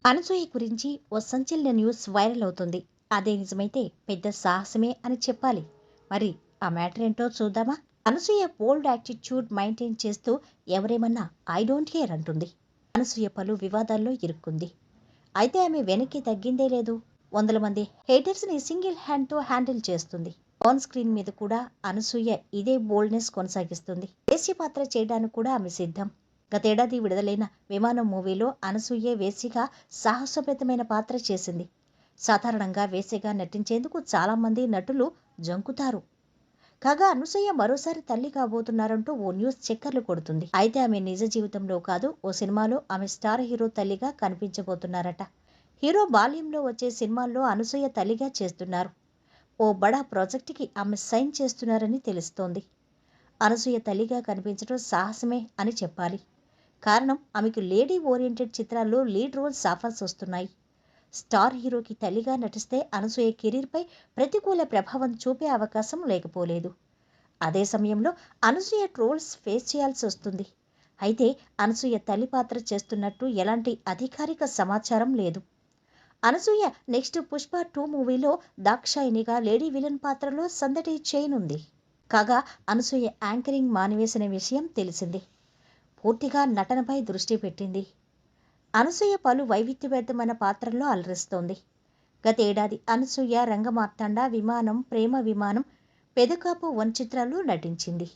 అనసూయ గురించి ఓ సంచలన news viral అవుతుంది. అదే నిజమైతే పెద్ద సాహసమే అని చెప్పాలి. మరి ఆ మ్యాటర్ ఏంటో చూద్దామా? అనసూయ బోల్డ్ యాటిట్యూడ్ మెయింటైన్ చేస్తూ ఎవరేమన్నా ఐ డోంట్ కేర్ అంటుంది. అనసూయ పలు వివాదాల్లో ఇరుక్కుంది. అయితే ఆమె వెనక్కి తగ్గిందే లేదు. వందల మంది హేటర్స్ ని సింగిల్ హ్యాండ్ తో హ్యాండిల్ చేస్తుంది. ఆన్ స్క్రీన్ మీద కూడా అనసూయ ఇదే బోల్డ్నెస్ కొనసాగిస్తుంది. వేశ్య పాత్ర చేయడానికి కూడా ఆమె సిద్ధం. గతేడాది విడుదలైన విమానం మూవీలో అనసూయ వేశ్యగా సాహసోపేతమైన పాత్ర చేసింది. సాధారణంగా వేశ్యగా నటించేందుకు చాలా మంది నటులు జంకుతారు. కాగా అనసూయ మరోసారి తల్లి కాబోతున్నారంటూ ఓ న్యూస్ చక్కర్లు కొడుతుంది. అయితే ఆమె నిజ జీవితంలో కాదు, ఓ సినిమాలో ఆమె స్టార్ హీరో తల్లిగా కనిపించబోతున్నారట. హీరో బాల్యంలో వచ్చే సినిమాల్లో అనసూయ తల్లిగా చేస్తున్నారు. ఓ బడా ప్రాజెక్టుకి ఆమె సైన్ చేస్తున్నారని తెలుస్తోంది. అనసూయ తల్లిగా కనిపించడం సాహసమే అని చెప్పాలి. కారణం ఆమెకు లేడీ ఓరియంటెడ్ చిత్రాల్లో లీడ్ రోల్స్ ఆఫర్స్ వస్తున్నాయి. స్టార్ హీరోకి తల్లిగా నటిస్తే అనసూయ కెరీర్పై ప్రతికూల ప్రభావం చూపే అవకాశం లేకపోలేదు. అదే సమయంలో అనసూయ ట్రోల్స్ ఫేస్ చేయాల్సి వస్తుంది. అయితే అనసూయ తల్లి పాత్ర చేస్తున్నట్టు ఎలాంటి అధికారిక సమాచారం లేదు. అనసూయ నెక్స్ట్ పుష్ప 2 మూవీలో దాక్షాయినిగా లేడీ విలన్ పాత్రలో సందడి చేయనుంది. కాగా అనసూయ యాంకరింగ్ మానివేసిన విషయం తెలిసిందే. పూర్తిగా నటనపై దృష్టి పెట్టింది. అనసూయ పలు వైవిధ్యభరితమైన పాత్రల్లో అలరిస్తోంది. గతేడాది అనసూయ రంగమార్తాండ, విమానం, ప్రేమ విమానం, పెదకాపు 1 చిత్రాల్లో నటించింది.